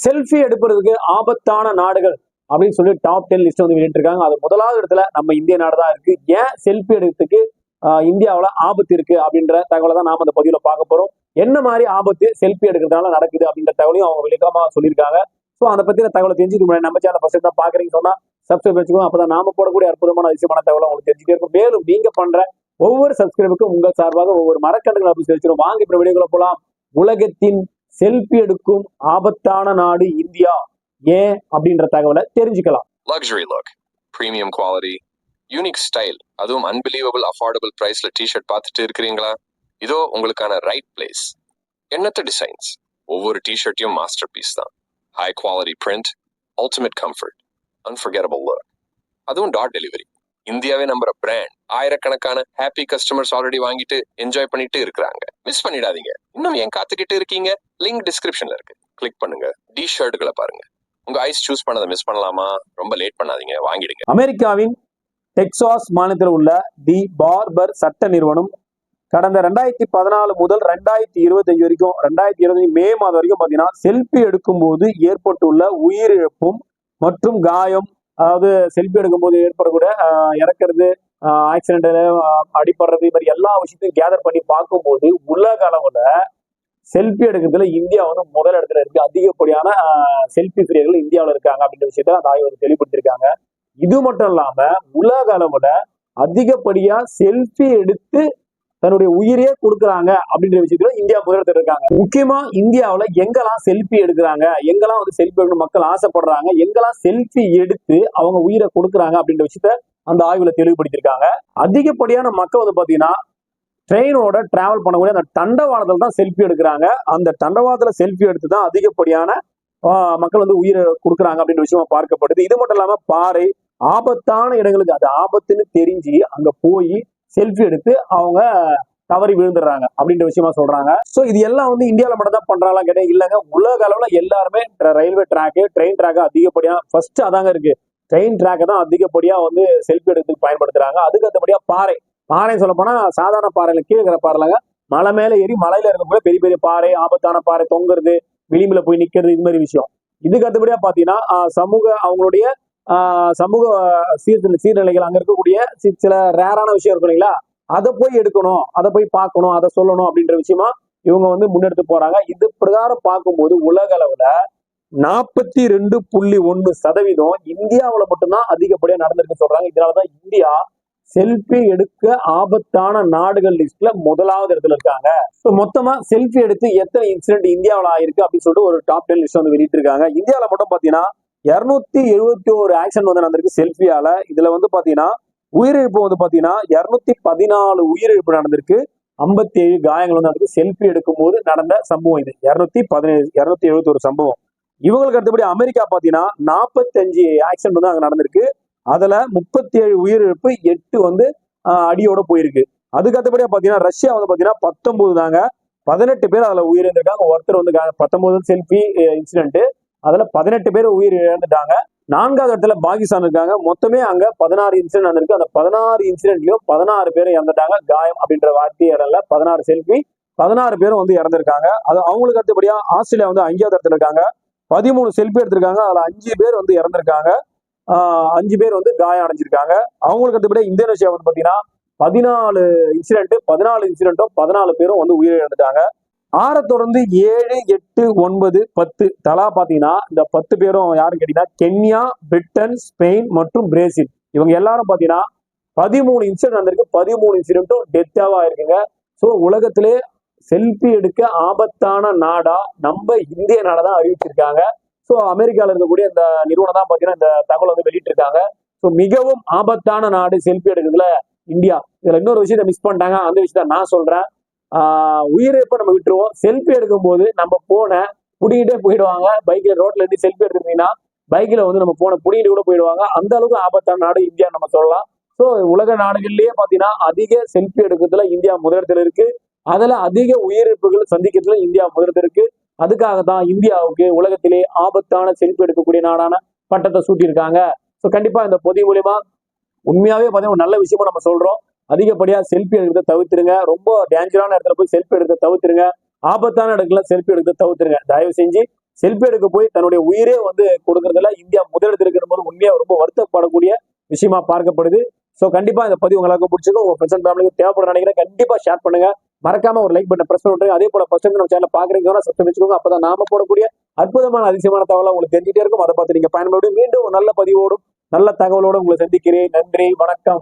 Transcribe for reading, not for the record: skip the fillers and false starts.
Selfie எடுப்பதற்கு ஆபத்தான நாடுகள் அப்படின்னு சொல்லி டாப் 10 லிஸ்ட் வந்து வெளியிட்டிருக்காங்க. அது முதலாவது இடத்துல நம்ம இந்திய நாடு தான் இருக்கு. ஏன் செல்ஃபி எடுக்கிறதுக்கு இந்தியாவில் ஆபத்து இருக்கு அப்படின்ற தகவலை தான் நாம அந்த பதிவுல பார்க்க போறோம். என்ன மாதிரி ஆபத்து செல்ஃபி எடுக்கிறதுனால நடக்குது அப்படின்ற தகவலையும் அவங்க விளக்கமா சொல்லியிருக்காங்க. ஸோ அதை பத்தின தகவலை தெரிஞ்சுக்க முன்னாடி நம்ம சேனல் ஃபர்ஸ்ட் தான் பாக்குறீங்க சொன்னா சப்ஸ்கிரைப் வச்சுக்கோங்க. அப்பதான் நாம போடக்கூடிய அற்புதமான விஷயமான தகவலை உங்களுக்கு தெரிஞ்சுட்டே இருக்கும். மேலும் நீங்க பண்ற ஒவ்வொரு சப்ஸ்கிரைபுக்கும் உங்கள் சார்பாக ஒவ்வொரு மரக்கன்றுகள் அப்படி வச்சிருக்கோம். வாங்க இப்ப வீடியோக்குள்ள போலாம். உலகத்தின் செல்ஃபி எடுக்கும் ஆபத்தான நாடு இந்தியா, ஏன் அப்படின்ற தகவலை தெரிஞ்சுக்கலாம். Luxury look, premium quality, unique style, அதுவும் unbelievable affordable priceல t-shirt பார்த்துட்டு இருக்கிறீங்களா? இதோ உங்களுக்கான ரைட் பிளேஸ். எண்ணற்ற டிசைன்ஸ், ஒவ்வொரு t-shirtயும் மாஸ்டர் பீஸ் தான். High quality print, ultimate comfort, unforgettable look, அதுவும் டாட் டெலிவரி. இந்தியாவே நம்புற பிராண்ட். ஆயிரக்கணக்கான ஹாப்பி கஸ்டமர்ஸ் ஆல்ரெடி வாங்கிட்டு என்ஜாய் பண்ணிட்டு இருக்கிறாங்க. மிஸ் பண்ணிடாதீங்க. இன்னும் ஏன் காத்துக்கிட்டு இருக்கீங்க? லிங்க் டிஸ்கிரிப்ஷன்ல இருக்கு, கிளிக் பண்ணுங்க. டி ஷர்ட்டுகளை பாருங்க. உங்க ஐஸ் சூஸ் பண்ணதை மிஸ் பண்ணலாமா? ரொம்ப லேட் பண்ணாதீங்க, வாங்கிடுங்க. அமெரிக்காவின் டெக்சாஸ் மாநிலத்தில் உள்ள தி பார்பர் சட்ட நிறுவனம் கடந்த 2014 முதல் 2025 வரைக்கும் 2025 மே மாதம் வரைக்கும் பாத்தீங்கன்னா செல்ஃபி எடுக்கும் போது ஏற்பட்டுள்ள உயிரிழப்பும் மற்றும் காயம், அதாவது செல்ஃபி எடுக்கும் போது ஏற்படக்கூடிய இறக்குறது, ஆக்சிடென்ட், அடிப்படுறது, இது மாதிரி எல்லா விஷயத்தையும் கேதர் பண்ணி பார்க்கும்போது உலக அளவுல செல்ஃபி எடுக்கிறதுல இந்தியா வந்து முதல் இடத்துல இருக்கு. அதிகப்படியான செல்ஃபி பிரியர்கள் இந்தியாவில் இருக்காங்க அப்படின்ற விஷயத்த அந்த ஆய்வு தெளிவுபடுத்திருக்காங்க. இது மட்டும் இல்லாம உலக அளவுல அதிகப்படியா செல்ஃபி எடுத்து தன்னுடைய உயிரையே கொடுக்குறாங்க அப்படின்ற விஷயத்துல இந்தியா முதலிடத்துல இருக்காங்க. முக்கியமா இந்தியாவில எங்கெல்லாம் செல்ஃபி எடுக்கிறாங்க, எங்கெல்லாம் வந்து செல்ஃபி எடுக்கணும் மக்கள் ஆசைப்படுறாங்க, எங்கெல்லாம் செல்ஃபி எடுத்து அவங்க உயிரை கொடுக்குறாங்க அப்படின்ற விஷயத்த அந்த ஆய்வுல தெளிவுபடுத்திருக்காங்க. அதிகப்படியான மக்கள் வந்து பாத்தீங்கன்னா ட்ரெயினோட டிராவல் பண்ணக்கூடிய அந்த தண்டவாளத்தில் தான் செல்ஃபி எடுக்கிறாங்க. அந்த தண்டவாளத்துல செல்ஃபி எடுத்து தான் அதிகப்படியான மக்கள் வந்து உயிரை கொடுக்குறாங்க அப்படின்ற விஷயமா பார்க்கப்படுது. இது மட்டும் இல்லாம பாறை, ஆபத்தான இடங்களுக்கு அது ஆபத்துன்னு தெரிஞ்சு அங்க போய் செல்ஃபி எடுத்து அவங்க தவறி விழுந்துடுறாங்க அப்படின்ற விஷயமா சொல்றாங்க. சோ இது எல்லாம் வந்து இந்தியாவில மட்டும் தான் பண்றாங்களா கேட்டா இல்லைங்க. உலக அளவுல எல்லாருமே ரயில்வே ட்ராக்கு, ட்ரெயின் ட்ராக் அதிகப்படியா ஃபர்ஸ்ட் அதாங்க இருக்கு. ட்ரெயின் ட்ராக்கை தான் அதிகப்படியா வந்து செல்ஃபி எடுத்துக்கு பயன்படுத்துறாங்க. அதுக்கு அடுத்தபடியா பாறை சொல்ல போனா சாதாரண பாறையில கீழே இருக்கிற பாறைலங்க, மலை மேல ஏறி மலையில இருக்கக்கூடிய பெரிய பெரிய பாறை, ஆபத்தான பாறை, தொங்குறது, விளிம்புல போய் நிக்கிறது, இது மாதிரி விஷயம். இதுக்கு அடுத்தபடியா பாத்தீங்கன்னா அவங்களுடைய சமூக சீர்நிலைகள், அங்க இருக்கக்கூடிய சில ரேரான விஷயம் இருக்கும் இல்லைங்களா, அதை போய் எடுக்கணும், அதை போய் பார்க்கணும், அதை சொல்லணும் அப்படின்ற விஷயமா இவங்க வந்து முன்னெடுத்து போறாங்க. இது பிரகாரம் பார்க்கும்போது உலக அளவுல 42.1% இந்தியாவில மட்டும்தான் அதிகப்படியா நடந்திருக்கு சொல்றாங்க. இதனாலதான் இந்தியா செல்ஃபி எடுக்க ஆபத்தான நாடுகள் லிஸ்ட்ல முதலாவது இடத்துல இருக்காங்க. மொத்தமா செல்ஃபி எடுத்து எத்தனை இன்சிடென்ட் இந்தியாவில் ஆயிருக்கு அப்படின்னு சொல்லிட்டு ஒரு டாப் 10 லிஸ்ட் வந்து வெளியிட்டு இருக்காங்க. இந்தியாவில மட்டும் பாத்தீங்கன்னா 271 ஆக்சிடென்ட் வந்து நடந்திருக்கு செல்ஃபியால. இதுல வந்து பாத்தீங்கன்னா உயிரிழப்பு வந்து பாத்தீங்கன்னா 214 உயிரிழப்பு நடந்திருக்கு, 57 காயங்கள் வந்து நடந்திருக்கு. செல்ஃபி எடுக்கும் போது நடந்த சம்பவம் இது 271 சம்பவம். இவங்களுக்கு அடுத்தபடி அமெரிக்கா பாத்தீங்கன்னா 45 ஆக்சிடென்ட் வந்து அங்க நடந்திருக்கு. அதுல 37 உயிரிழப்பு, 8 வந்து அடியோட போயிருக்கு. அதுக்கு அடுத்தபடியா பாத்தீங்கன்னா ரஷ்யா வந்து பாத்தீங்கன்னா 19 தாங்க, 18 பேர் அதுல உயிரிழந்திருக்காங்க. ஒருத்தர் வந்து 19 செல்ஃபி இன்சிடென்ட், அதுல 18 பேர் உயிர் இழந்துட்டாங்க. 4வது இடத்துல பாகிஸ்தான் இருக்காங்க. மொத்தமே அங்க 16 இன்சிடென்ட் வந்திருக்கு. அந்த 16 இன்சிடென்ட்லயும் 16 பேர் இறந்துட்டாங்க. காயம் அப்படின்ற வார்த்தை இடம்ல 16 செல்ஃபி, 16 பேரும் வந்து இறந்திருக்காங்க. அது அவங்களுக்கு அடுத்தபடியா ஆஸ்திரேலியா வந்து 5வது இடத்துல இருக்காங்க. 13 செல்ஃபி எடுத்திருக்காங்க. அதுல 5 பேர் வந்து இறந்திருக்காங்க, 5 பேர் வந்து காயம் அடைஞ்சிருக்காங்க. அவங்களுக்கு அடுத்தபடியா இந்தோனேஷியா வந்து பாத்தீங்கன்னா 14 இன்சிடென்ட்டும் 14 பேரும் வந்து உயிரிழந்துட்டாங்க. தொடர்ந்து 7, 8, 9, 10 தலா பாத்தீங்கன்னா இந்த 10 பேரும் யாருன்னு கேட்டீங்கன்னா கென்யா, பிரிட்டன், ஸ்பெயின் மற்றும் பிரேசில். இவங்க எல்லாரும் பாத்தீங்கன்னா 13 இன்சிடென்ட் வந்திருக்கு. 13 இன்சிடென்ட்டும் டெத்தாவா இருக்குங்க. சோ உலகத்திலே செல்ஃபி எடுக்க ஆபத்தான நாடா நம்ம இந்திய நாடா தான் அறிவிச்சிருக்காங்க. ஸோ அமெரிக்காவில் இருக்கக்கூடிய இந்த நிறுவனம் தான் பார்த்தீங்கன்னா இந்த தகவல் வந்து வெளியிட்டு இருக்காங்க. ஸோ மிகவும் ஆபத்தான நாடு செல்ஃபி எடுக்கிறதுல இந்தியா. இதுல இன்னொரு விஷயத்த மிஸ் பண்ணிட்டாங்க, அந்த விஷயத்த நான் சொல்றேன். உயிரிழப்பை நம்ம விட்டுருவோம். செல்ஃபி எடுக்கும் போது நம்ம போனை புடிங்கிட்டே போயிடுவாங்க. பைக்ல ரோட்ல இருந்து செல்ஃபி எடுத்துருந்தீங்கன்னா பைக்ல வந்து நம்ம போனை புடிங்கிட்டு கூட போயிடுவாங்க. அந்த அளவுக்கு ஆபத்தான நாடு இந்தியா நம்ம சொல்லலாம். ஸோ உலக நாடுகள்லயே பாத்தீங்கன்னா அதிக செல்ஃபி எடுக்கிறதுல இந்தியா முதலிடத்துல இருக்கு. அதுல அதிக உயிரிழப்புகள் சந்திக்கிறதுல இந்தியா முதலிடத்துல இருக்கு. அதுக்காக தான் இந்தியாவுக்கு உலகத்திலே ஆபத்தான செல்ஃபி எடுக்கக்கூடிய நாடான பட்டத்தை சூட்டியிருக்காங்க. ஸோ கண்டிப்பா இந்த பொது மூலியமா உண்மையாவே பாத்தீங்கன்னா நல்ல விஷயமும் நம்ம சொல்றோம். அதிகப்படியா செல்ஃபி எடுக்கிறத தவிர்த்துருங்க. ரொம்ப டேஞ்சரான இடத்துல போய் செல்ஃபி எடுக்கிறத தவிர்த்துருங்க. ஆபத்தான இடத்துல செல்ஃபி எடுக்கிறத தவிர்த்துருங்க. தயவு செஞ்சு செல்ஃபி எடுக்க போய் தன்னுடைய உயிரே வந்து கொடுக்கறதுல இந்தியா முதலிடத்தில் இருக்கிற போது உண்மையா ரொம்ப வருத்தப்படக்கூடிய விஷயமா பார்க்கப்படுது. ஸோ கண்டிப்பா இந்த பதிவு உங்களுக்கு பிடிச்சிருக்கும், உங்க ஃப்ரெண்ட்ஸ் அண்ட் ஃபேமிலிக்கு தேவைப்பட நினைக்கிறேன். கண்டிப்பா ஷேர் பண்ணுங்க. மறக்காம ஒரு லைக் பட்டன் பிரஸ் பண்ணிட்டு அதே போல ஃபர்ஸ்ட் நம்ம சேனல் பாக்குறீங்கன்னா சப்ஸ்கிரைப் வச்சுக்கோங்க. அப்பதான் நாம போடக்கூடிய அற்புதமான அதிசயமான தகவலை உங்களுக்கு தெரிஞ்சுட்டே இருக்கும். அதை பார்த்து நீங்க பயன்படும். மீண்டும் ஒரு நல்ல பதிவோடும் நல்ல தகவலோடு உங்களை சந்திக்கிறேன். நன்றி, வணக்கம்.